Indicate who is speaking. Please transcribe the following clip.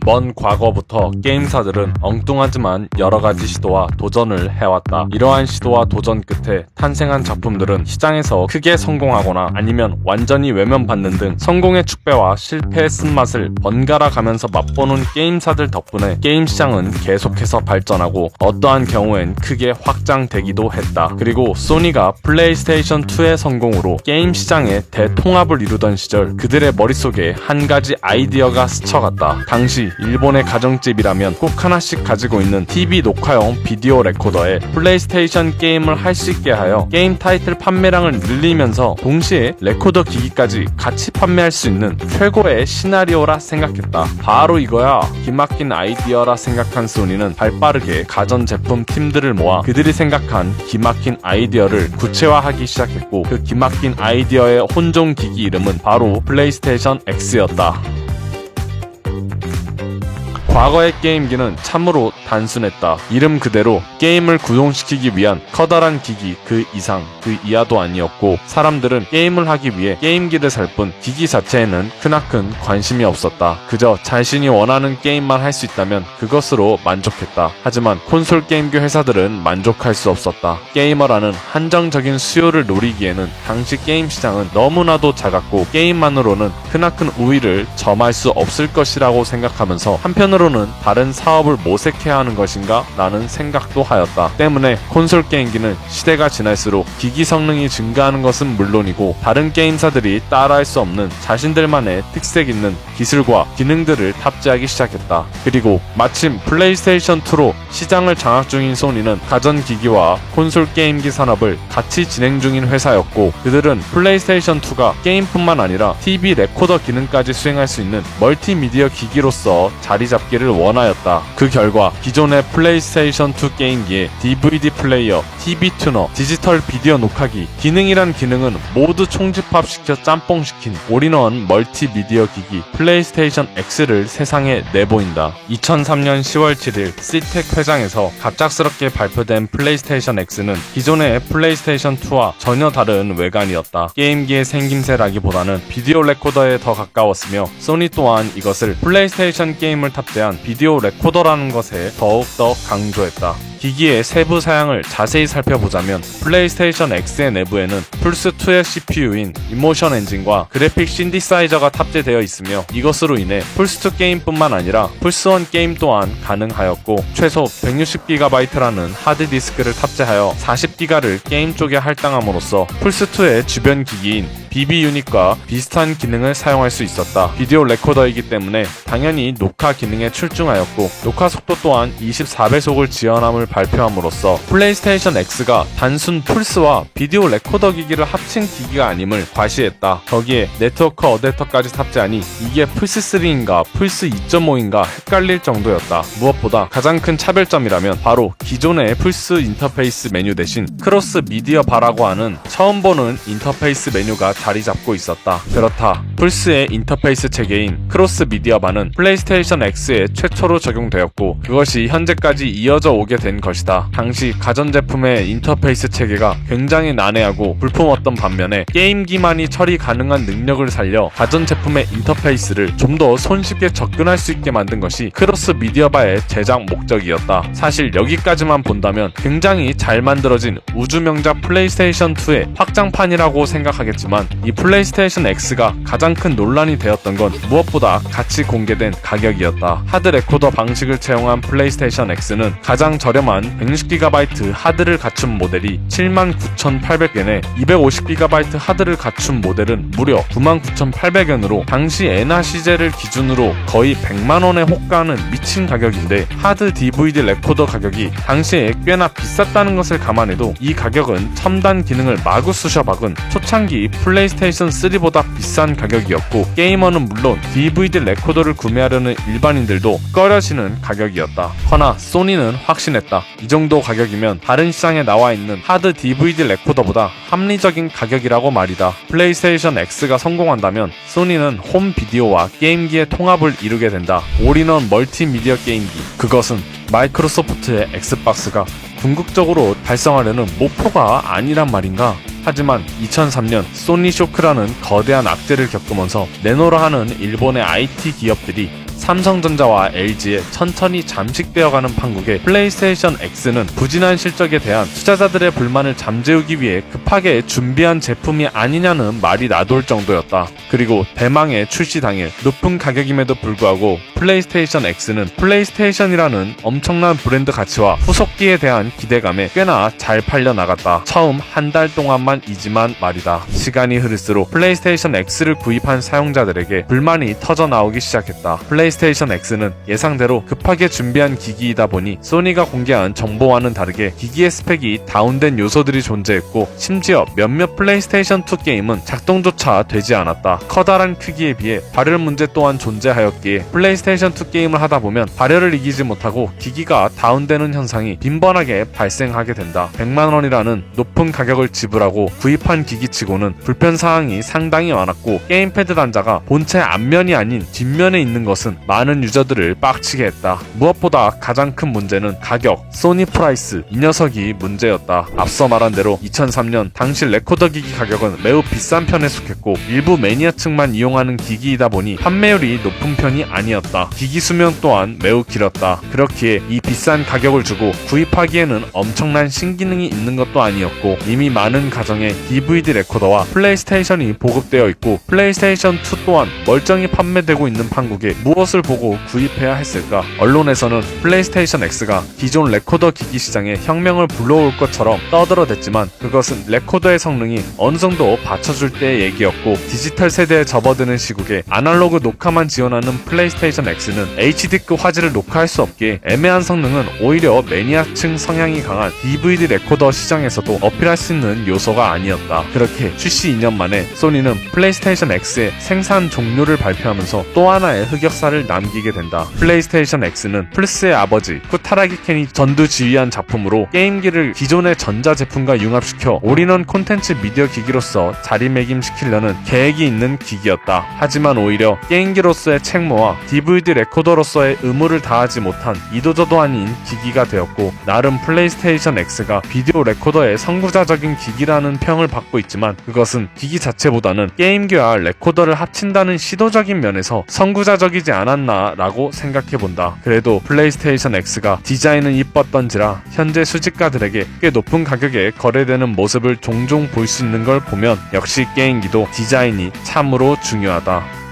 Speaker 1: 먼 과거부터 게임사들은 엉뚱하지만 여러가지 시도와 도전을 해왔다. 이러한 시도와 도전 끝에 탄생한 작품들은 시장에서 크게 성공하거나 아니면 완전히 외면받는 등 성공의 축배와 실패의 쓴맛을 번갈아 가면서 맛보는 게임사들 덕분에 게임 시장은 계속해서 발전하고 어떠한 경우엔 크게 확장되기도 했다. 그리고 소니가 플레이스테이션2의 성공으로 게임 시장의 대통합을 이루던 시절 그들의 머릿속에 한 가지 아이디어가 스쳐갔다. 당시 일본의 가정집이라면 꼭 하나씩 가지고 있는 TV 녹화용 비디오 레코더에 플레이스테이션 게임을 할 수 있게 하여 게임 타이틀 판매량을 늘리면서 동시에 레코더 기기까지 같이 판매할 수 있는 최고의 시나리오라 생각했다. 바로 이거야. 기막힌 아이디어라 생각한 소니는 발빠르게 가전제품 팀들을 모아 그들이 생각한 기막힌 아이디어를 구체화하기 시작했고 그 기막힌 아이디어의 혼종 기기 이름은 바로 플레이스테이션 X였다. 과거의 게임기는 참으로 단순했다. 이름 그대로 게임을 구동시키기 위한 커다란 기기 그 이상 그 이하도 아니었고 사람들은 게임을 하기 위해 게임기를 살 뿐 기기 자체에는 크나큰 관심이 없었다. 그저 자신이 원하는 게임만 할 수 있다면 그것으로 만족했다. 하지만 콘솔 게임기 회사들은 만족할 수 없었다. 게이머라는 한정적인 수요를 노리기에는 당시 게임 시장은 너무나도 작았고 게임만으로는 크나큰 우위를 점할 수 없을 것이라고 생각하면서 한편으로는 다른 사업을 모색해야 하는 것인가 라는 생각도 하였다. 때문에 콘솔 게임기는 시대가 지날수록 기기 성능이 증가하는 것은 물론이고 다른 게임사들이 따라할 수 없는 자신들만의 특색 있는 기술과 기능들을 탑재하기 시작했다. 그리고 마침 플레이스테이션2로 시장을 장악 중인 소니는 가전기기와 콘솔 게임기 산업을 같이 진행 중인 회사였고 그들은 플레이스테이션2가 게임뿐만 아니라 TV 레코더 기능까지 수행할 수 있는 멀티미디어 기기로서 자리 잡기를 원하였다. 그 결과 기존의 플레이스테이션2 게임기에 DVD 플레이어, TV 튜너, 디지털 비디오 녹화기, 기능이란 기능은 모두 총집합시켜 짬뽕시킨 올인원 멀티미디어 기기 플레이스테이션 X를 세상에 내보인다. 2003년 10월 7일 시텍 회장에서 갑작스럽게 발표된 플레이스테이션 X는 기존의 플레이스테이션2와 전혀 다른 외관이었다. 게임기의 생김새라기보다는 비디오 레코더에 더 가까웠으며 소니 또한 이것을 플레이스테이션 게임을 탑재한 비디오 레코더라는 것에 더욱더 강조했다. 기기의 세부 사양을 자세히 살펴보자면 플레이스테이션 X의 내부에는 플스2의 CPU인 이모션 엔진과 그래픽 신디사이저가 탑재되어 있으며 이것으로 인해 플스2 게임뿐만 아니라 플스1 게임 또한 가능하였고 최소 160GB라는 하드디스크를 탑재하여 40기가를 게임 쪽에 할당함으로써 플스2의 주변 기기인 BB 유닛과 비슷한 기능을 사용할 수 있었다. 비디오 레코더이기 때문에 당연히 녹화 기능에 출중하였고 녹화 속도 또한 24배속을 지원함을 발표함으로써 플레이스테이션 X가 단순 플스와 비디오 레코더 기기를 합친 기기가 아님을 과시했다. 거기에 네트워크 어댑터까지 탑재하니 이게 플스3인가 플스 2.5인가 헷갈릴 정도였다. 무엇보다 가장 큰 차별점이라면 바로 기존의 플스 인터페이스 메뉴 대신 크로스 미디어 바라고 하는 처음 보는 인터페이스 메뉴가 자리 잡고 있었다. 그렇다. 플스의 인터페이스 체계인 크로스 미디어 바는 플레이스테이션 X에 최초로 적용되었고 그것이 현재까지 이어져 오게 된 것이다. 당시 가전제품의 인터페이스 체계가 굉장히 난해하고 불품었던 반면에 게임기만이 처리 가능한 능력을 살려 가전제품의 인터페이스를 좀 더 손쉽게 접근할 수 있게 만든 것이 크로스 미디어바의 제작 목적이었다. 사실 여기까지만 본다면 굉장히 잘 만들어진 우주명작 플레이스테이션2의 확장판이라고 생각하겠지만 이 플레이스테이션 X가 가장 큰 논란이 되었던 건 무엇보다 같이 공개된 가격이었다. 하드 레코더 방식을 채용한 플레이스테이션 X는 가장 저렴한 160GB 하드를 갖춘 모델이 79,800엔에 250GB 하드를 갖춘 모델은 무려 99,800엔으로 당시 엔화 시제를 기준으로 거의 100만원에 호가하는 미친 가격인데 하드 DVD 레코더 가격이 당시에 꽤나 비쌌다는 것을 감안해도 이 가격은 첨단 기능을 마구 쑤셔박은 초창기 플레이스테이션 3보다 비싼 가격이었고 게이머는 물론 DVD 레코더를 구매하려는 일반인들도 꺼려지는 가격이었다. 허나 소니는 확신했다. 이 정도 가격이면 다른 시장에 나와 있는 하드 DVD 레코더보다 합리적인 가격이라고 말이다. 플레이스테이션 X가 성공한다면 소니는 홈 비디오와 게임기의 통합을 이루게 된다. 올인원 멀티미디어 게임기. 그것은 마이크로소프트의 엑스박스가 궁극적으로 달성하려는 목표가 아니란 말인가? 하지만 2003년 소니 쇼크라는 거대한 악재를 겪으면서 내노라 하는 일본의 IT 기업들이 삼성전자와 LG에 천천히 잠식되어가는 판국에 플레이스테이션 X는 부진한 실적에 대한 투자자들의 불만을 잠재우기 위해 급하게 준비한 제품이 아니냐는 말이 나돌 정도였다. 그리고 대망의 출시 당일 높은 가격임에도 불구하고 플레이스테이션 X는 플레이스테이션이라는 엄청난 브랜드 가치와 후속기에 대한 기대감에 꽤나 잘 팔려 나갔다. 처음 한 달 동안만이지만 말이다. 시간이 흐를수록 플레이스테이션 X를 구입한 사용자들에게 불만이 터져 나오기 시작했다. 플레이스테이션 X는 예상대로 급하게 준비한 기기이다 보니 소니가 공개한 정보와는 다르게 기기의 스펙이 다운된 요소들이 존재했고 심지어 몇몇 플레이스테이션 2 게임은 작동조차 되지 않았다. 커다란 크기에 비해 발열 문제 또한 존재하였기에 플레이스테이션 2 게임을 하다 보면 발열을 이기지 못하고 기기가 다운되는 현상이 빈번하게 발생하게 된다. 100만원이라는 높은 가격을 지불하고 구입한 기기치고는 불편사항이 상당히 많았고 게임패드 단자가 본체 앞면이 아닌 뒷면에 있는 것은 많은 유저들을 빡치게 했다. 무엇보다 가장 큰 문제는 가격, 소니 프라이스, 이 녀석이 문제였다. 앞서 말한 대로 2003년 당시 레코더 기기 가격은 매우 비싼 편에 속했고 일부 매니아층만 이용하는 기기이다 보니 판매율이 높은 편이 아니었다. 기기 수명 또한 매우 길었다. 그렇기에 이 비싼 가격을 주고 구입하기에는 엄청난 신기능이 있는 것도 아니었고 이미 많은 가정에 DVD 레코더와 플레이스테이션이 보급되어 있고 플레이스테이션 2 또한 멀쩡히 판매되고 있는 판국에 무엇을 보고 구입해야 했을까? 언론에서는 플레이스테이션 X가 기존 레코더 기기 시장에 혁명을 불러올 것처럼 떠들어댔지만 그것은 레코더의 성능이 어느 정도 받쳐줄 때의 얘기였고 디지털 세대에 접어드는 시국에 아날로그 녹화만 지원하는 플레이스테이션 X는 HD급 화질을 녹화할 수 없기에 애매한 성능은 오히려 매니아층 성향이 강한 DVD 레코더 시장에서도 어필할 수 있는 요소가 아니었다. 그렇게 출시 2년 만에 소니는 플레이스테이션 X의 생산 종료를 발표하면서 또 하나의 흑역사를 남기게 된다. 플레이스테이션 X는 플스의 아버지 쿠타라기 켄이 전두지휘한 작품으로 게임기를 기존의 전자제품과 융합시켜 올인원 콘텐츠 미디어 기기로서 자리매김시키려는 계획이 있는 기기였다. 하지만 오히려 게임기로서의 책무와 DVD 레코더로서의 의무를 다하지 못한 이도저도 아닌 기기가 되었고 나름 플레이스테이션 X가 비디오 레코더의 선구자적인 기기라는 평을 받고 있지만 그것은 기기 자체보다는 게임기와 레코더를 합친다는 시도적인 면에서 선구자적이지 않았나 라고 생각해본다. 그래도 플레이스테이션 X가 디자인은 이뻤던지라 현재 수집가들에게 꽤 높은 가격에 거래되는 모습을 종종 볼 수 있는 걸 보면 역시 게임기도 디자인이 참으로 중요하다.